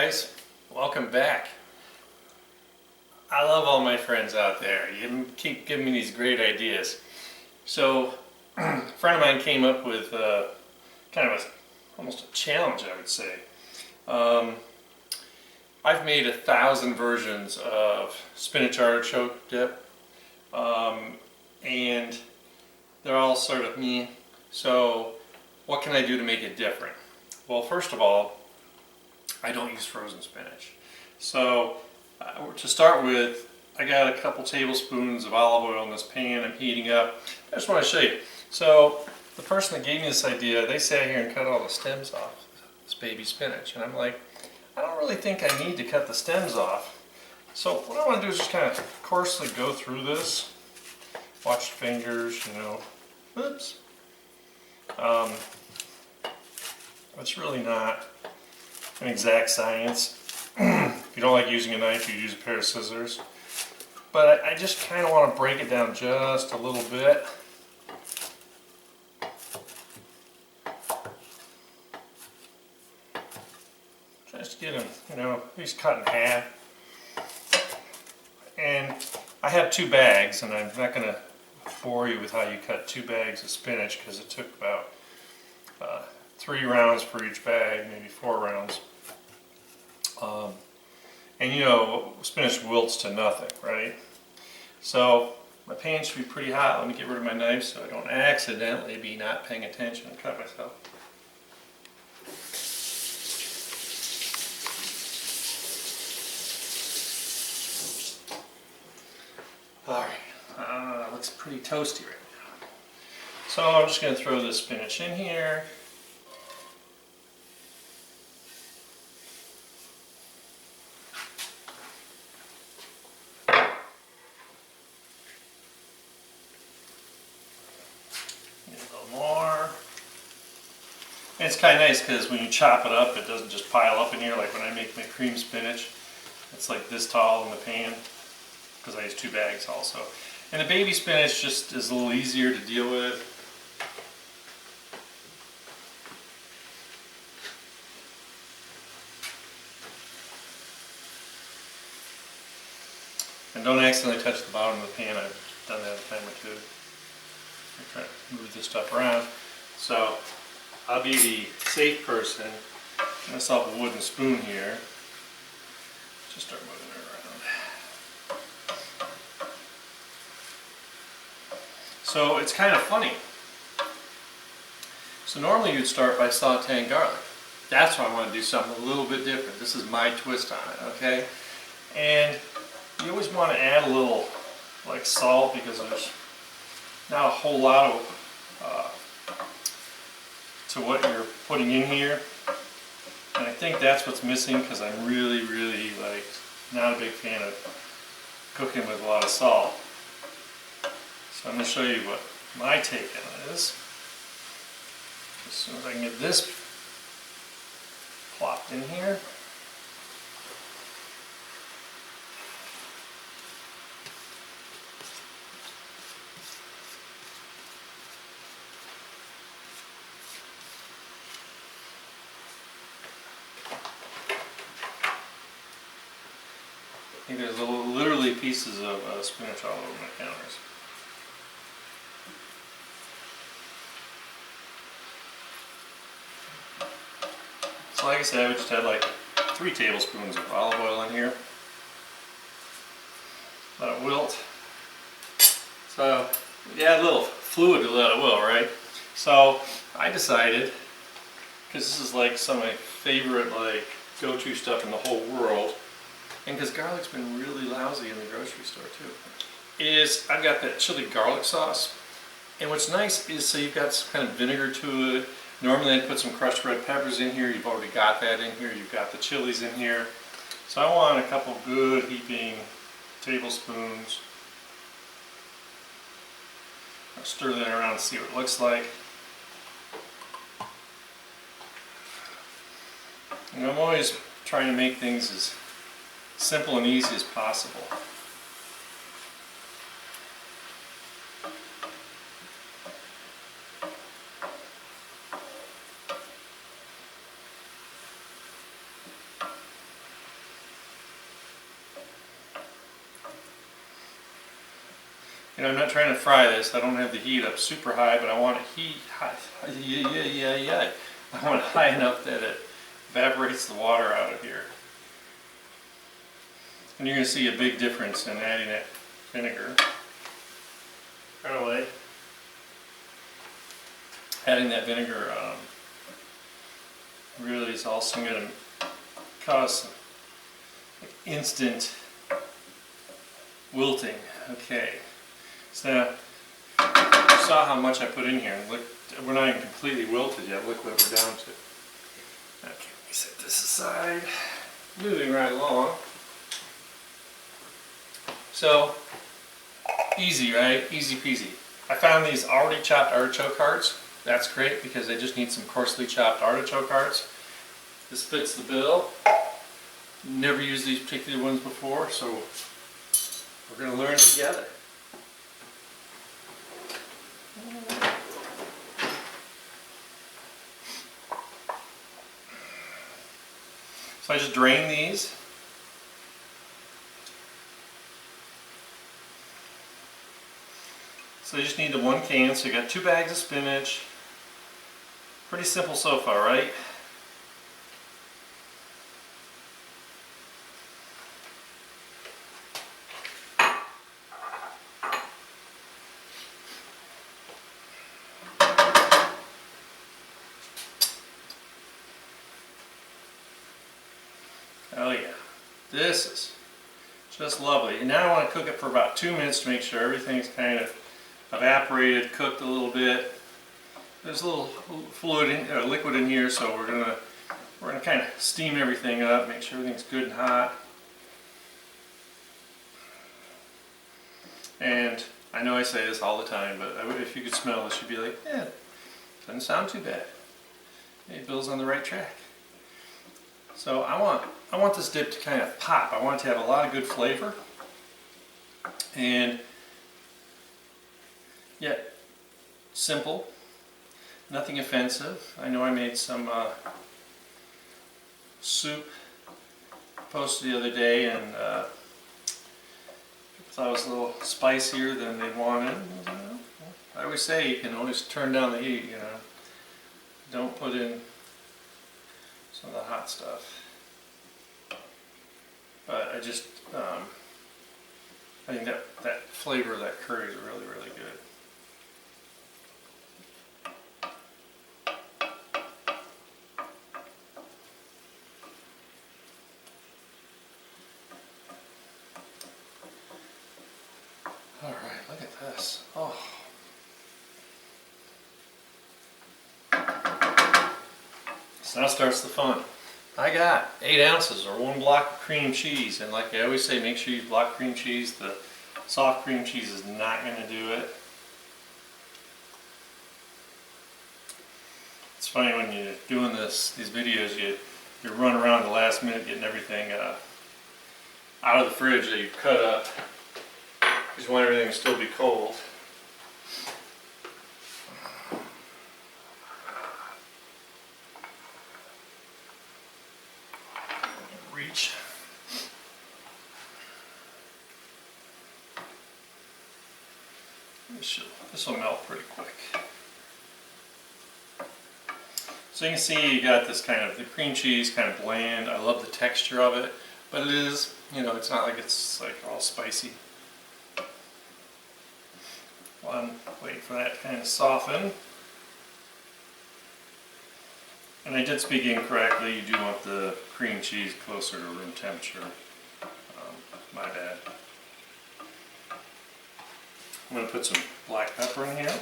guys, welcome back. I love all my friends out there. You keep giving me these great ideas. So a friend of mine came up with kind of almost a challenge, I would say. I've made 1,000 versions of spinach artichoke dip, and they're all sort of meh. So what can I do to make it different? Well, first of all, I don't use frozen spinach. So to start with, I got a couple tablespoons of olive oil in this pan I'm heating up. I just want to show you. So the person that gave me this idea, they sat here and cut all the stems off this baby spinach. And I'm like, I don't really think I need to cut the stems off. So what I want to do is just kind of coarsely go through this. Watch your fingers, you know. Oops. It's really not an exact science. If you don't like using a knife, you use a pair of scissors. But I just kind of want to break it down just a little bit. Just get them, you know, at least cut in half. And I have 2 bags, and I'm not going to bore you with how you cut 2 bags of spinach because it took about 3 rounds for each bag, maybe 4 rounds. And you know, spinach wilts to nothing, right? So my pan should be pretty hot. Let me get rid of my knife so I don't accidentally be not paying attention and cut myself. Alright, looks pretty toasty right now. So I'm just going to throw this spinach in here. And it's kind of nice because when you chop it up, it doesn't just pile up in here like when I make my cream spinach. It's like this tall in the pan because I use 2 bags also. And the baby spinach just is a little easier to deal with. And don't accidentally touch the bottom of the pan. I've done that a time or 2. I'm trying to move this stuff around. So I'll be the safe person. Get myself a wooden spoon here. Just start moving it around. So it's kind of funny. So normally you'd start by sauteing garlic. That's why I want to do something a little bit different. This is my twist on it, okay? And you always want to add a little like salt because there's not a whole lot of to what you're putting in here, and I think that's what's missing because I'm really like not a big fan of cooking with a lot of salt. So I'm going to show you what my take on it is. As soon as I can get this plopped in here. I think there's literally pieces of spinach all over my counters. So like I said, I just had like 3 tablespoons of olive oil in here. Let it wilt. So yeah, a little fluid to let it wilt, right? So I decided, because this is like some of my favorite like go-to stuff in the whole world, and because garlic's been really lousy in the grocery store too, is I've got that chili garlic sauce. And what's nice is, so you've got some kind of vinegar to it. Normally I'd put some crushed red peppers in here. You've already got that in here. You've got the chilies in here. So I want a couple good heaping tablespoons. I'll stir that around and see what it looks like. And I'm always trying to make things as simple and easy as possible. You know, I'm not trying to fry this. I don't have the heat up super high, but I want it heat high. Yeah. I want it high enough that it evaporates the water out of here. And you're going to see a big difference in adding that vinegar. Right away. Adding that vinegar really is also going to cause instant wilting. Okay, so now you saw how much I put in here, and look, we're not even completely wilted yet. Look what we're down to. Okay, let me set this aside. Moving right along. So easy, right? Easy peasy. I found these already chopped artichoke hearts. That's great because I just need some coarsely chopped artichoke hearts. This fits the bill. Never used these particular ones before, so we're going to learn together. So I just drain these. So you just need the 1 can, so you got 2 bags of spinach. Pretty simple so far, right? Oh yeah, this is just lovely. And now I want to cook it for about 2 minutes to make sure everything's kind of evaporated, cooked a little bit. There's a little fluid liquid in here, so we're gonna kind of steam everything up, make sure everything's good and hot. And I know I say this all the time, but if you could smell this, you'd be like, yeah, doesn't sound too bad. Hey, Bill's on the right track. So I want this dip to kind of pop. I want it to have a lot of good flavor, and yet simple, nothing offensive. I know I made some soup posted the other day, and thought it was a little spicier than they wanted. I always say you can always turn down the heat, you know. Don't put in some of the hot stuff. But I just, I think that flavor of that curry is really, really good. All right, look at this. Oh. So now starts the fun. I got 8 ounces or 1 block of cream cheese, and like I always say, make sure you block cream cheese. The soft cream cheese is not going to do it. It's funny when you're doing these videos, you run around the last minute getting everything out of the fridge that you cut up, because you want everything to still be cold. Reach. This will melt pretty quick. So you can see you got this kind of, the cream cheese kind of bland. I love the texture of it, but it is, you know, it's not like it's like all spicy. Well, I'm waiting for that to kind of soften. And I did speak incorrectly. You do want the cream cheese closer to room temperature. My bad. I'm going to put some black pepper in here.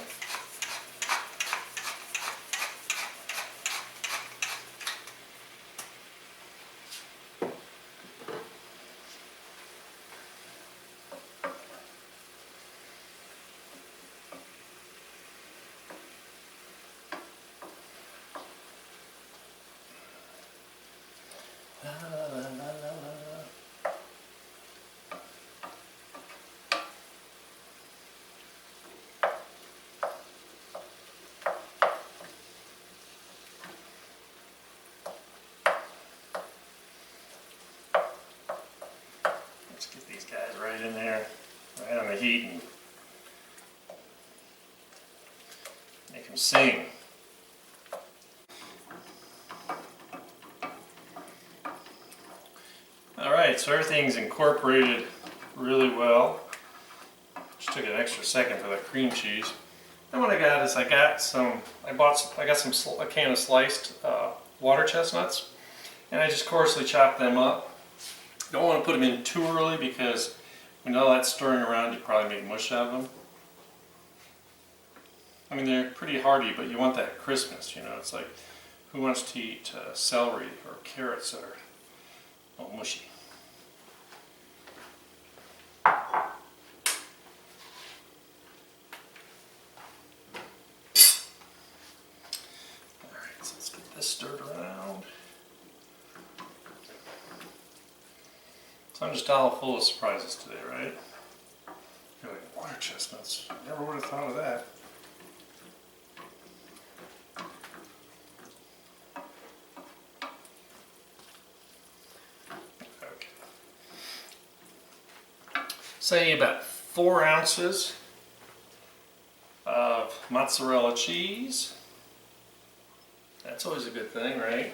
Let's get these guys right in there, right on the heat, and can sing. Alright, so everything's incorporated really well. Just took an extra second for that cream cheese. And what I got is I got a can of sliced water chestnuts, and I just coarsely chopped them up. Don't want to put them in too early because when all that's stirring around, you probably make mush out of them. I mean, they're pretty hearty, but you want that crispness, you know. It's like, who wants to eat celery or carrots that are all mushy? Stirred around. So I'm just all full of surprises today, right? You're like, water chestnuts. Never would have thought of that. Okay. Say about 4 ounces of mozzarella cheese. That's always a good thing, right?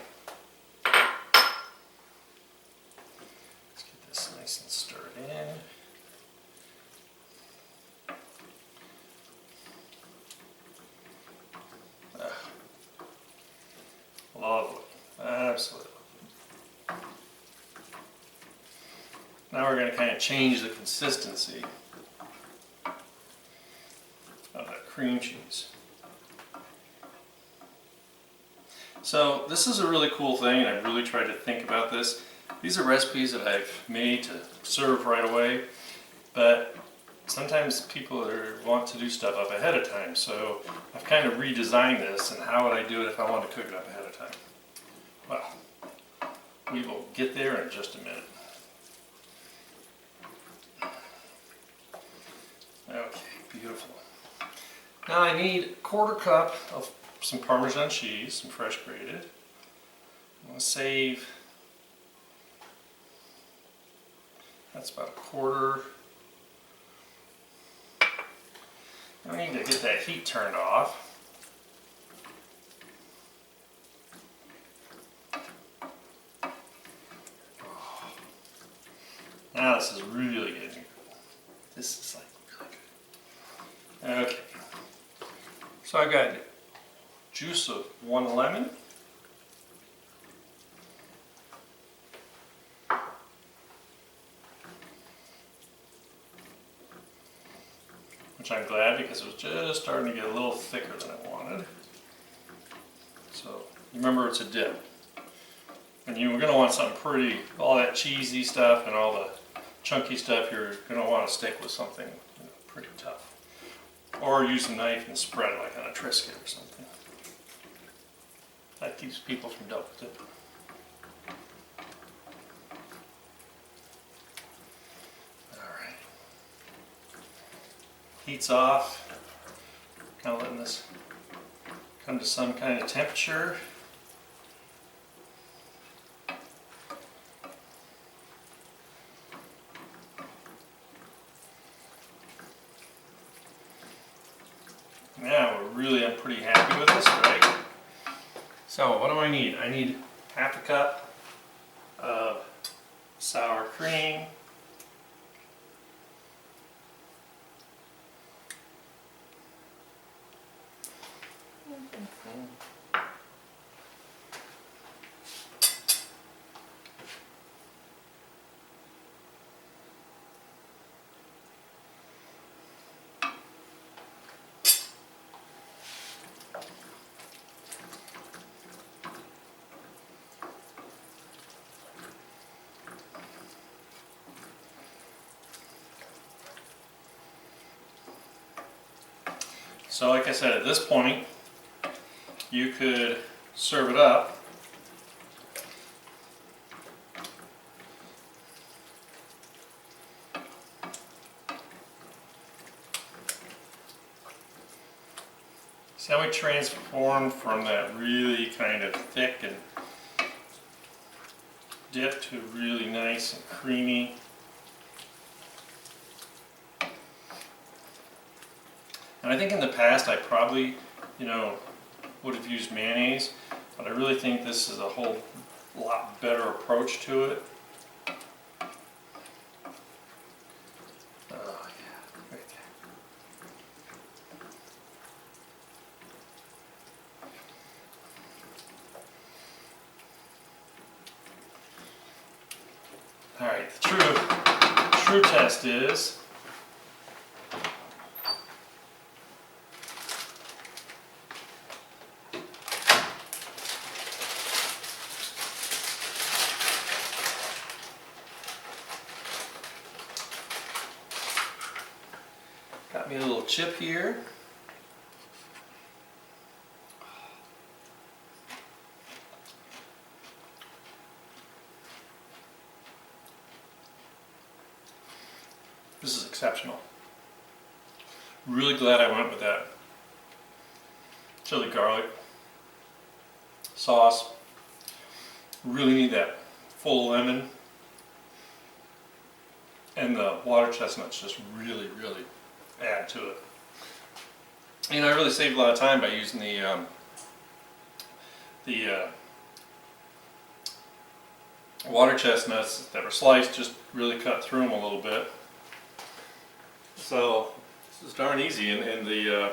Let's get this nice and stirred in. Lovely. Absolutely. Now we're going to kind of change the consistency of that cream cheese. So this is a really cool thing, and I've really tried to think about this. These are recipes that I've made to serve right away, but sometimes people want to do stuff up ahead of time, so I've kind of redesigned this, and how would I do it if I wanted to cook it up ahead of time? Well, we will get there in just a minute. Okay, beautiful. Now I need a 1/4 cup of some Parmesan cheese, some fresh grated. I'm going to save, that's about 1/4. I need to get that heat turned off. Now this is really getting good. This is like really good. Okay. So I've got juice of 1 lemon, which I'm glad because it was just starting to get a little thicker than I wanted. So remember, it's a dip, and you're going to want something pretty, all that cheesy stuff and all the chunky stuff, you're going to want to stick with something, you know, pretty tough, or use a knife and spread like on a Triscuit or something. That keeps people from double dipping. Alright. Heat's off. Kind of letting this come to some kind of temperature. Now I'm pretty happy with this, right? So what do I need? I need 1/2 cup of sour cream. So like I said, at this point, you could serve it up. See how we transformed from that really kind of thick and dip to really nice and creamy. And I think in the past I probably you know, would have used mayonnaise, but I really think this is a whole lot better approach to it. Oh yeah, right there. All right, the true test is got me a little chip here. This is exceptional. Really glad I went with that chili garlic sauce. Really need that full lemon, and the water chestnuts just really add to it. And I really saved a lot of time by using the water chestnuts that were sliced. Just really cut through them a little bit. So this is darn easy, and the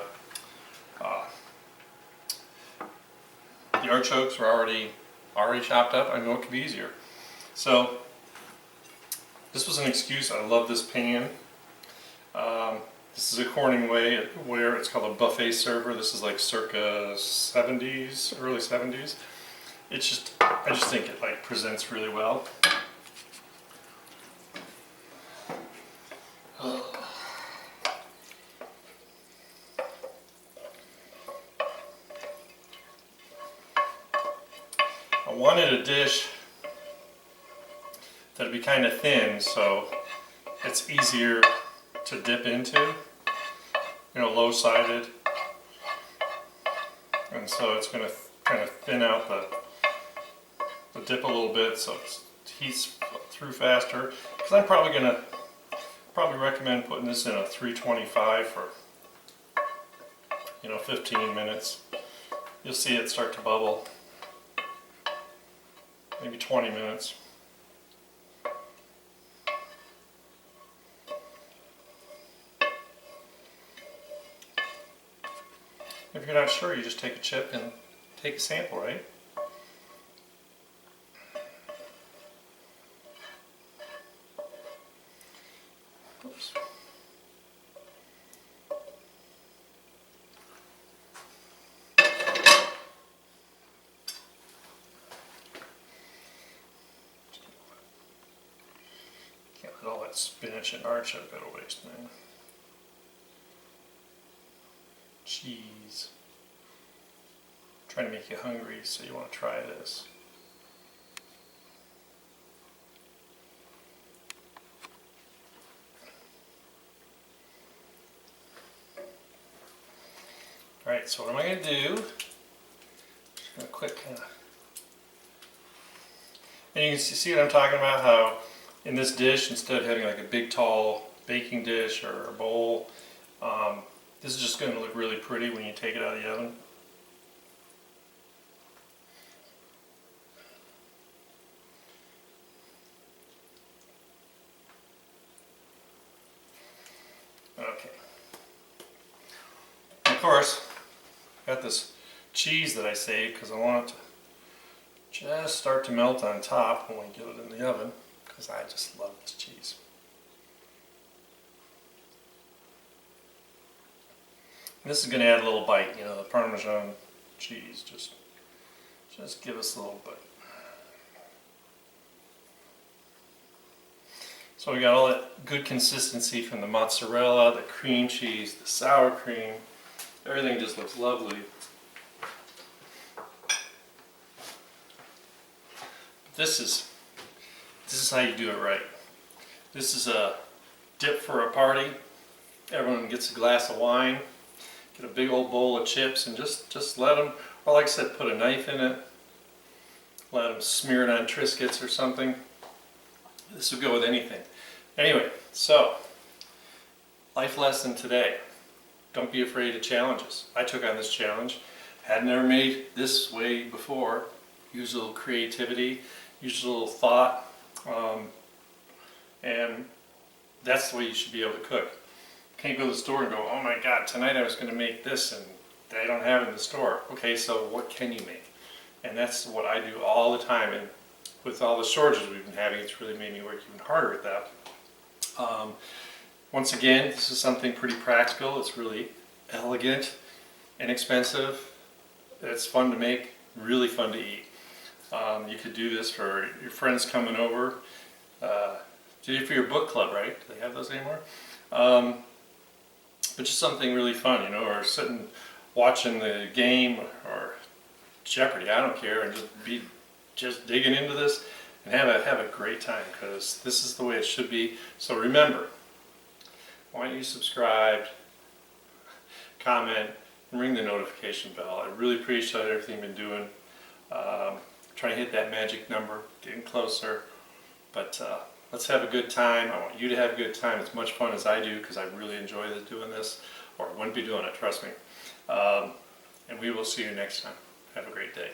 artichokes were already chopped up. I know it could be easier. So this was an excuse. I love this pan. This is a Corning ware. It's called a buffet server. This is like circa 70s, early 70s. It's just, I just think it like presents really well. I wanted a dish that'd be kind of thin, so it's easier to dip into, you know, low-sided, and so it's going to kind of thin out the dip a little bit, so it heats through faster. Because I'm probably recommend putting this in a 325 for, you know, 15 minutes. You'll see it start to bubble. Maybe 20 minutes. If you're not sure, you just take a chip and take a sample, right? Oops. Can't let all that spinach and artichoke go to waste, man. Cheese. I'm trying to make you hungry, so you want to try this. Alright, so what am I going to do? Just going to quick kind of... And you can see what I'm talking about, how in this dish, instead of having like a big tall baking dish or a bowl, this is just going to look really pretty when you take it out of the oven. Okay. Of course, got this cheese that I saved because I want it to just start to melt on top when we get it in the oven, because I just love this cheese. This is going to add a little bite, you know, the Parmesan cheese, just give us a little bite. So we got all that good consistency from the mozzarella, the cream cheese, the sour cream, everything just looks lovely. This is how you do it right. This is a dip for a party. Everyone gets a glass of wine. Get a big old bowl of chips and just let them, or like I said, put a knife in it, let them smear it on Triscuits or something. This would go with anything. Anyway, so, life lesson today. don't be afraid of challenges. I took on this challenge, had never made this way before. Use a little creativity, use a little thought, and that's the way you should be able to cook. Can't go to the store and go, oh my God, tonight I was going to make this and they don't have it in the store. Okay, so what can you make? And that's what I do all the time. And with all the shortages we've been having, it's really made me work even harder at that. Once again, this is something pretty practical. It's really elegant, inexpensive. It's fun to make, really fun to eat. You could do this for your friends coming over. Do it for your book club, right? Do they have those anymore? But just something really fun, you know, or sitting watching the game or Jeopardy, I don't care, and just digging into this and have a great time, because this is the way it should be. So remember, why don't you subscribe, comment, and ring the notification bell. I really appreciate everything you've been doing. Trying to hit that magic number, getting closer. But let's have a good time. I want you to have a good time, as much fun as I do, because I really enjoy doing this, or I wouldn't be doing it, trust me. And we will see you next time. Have a great day.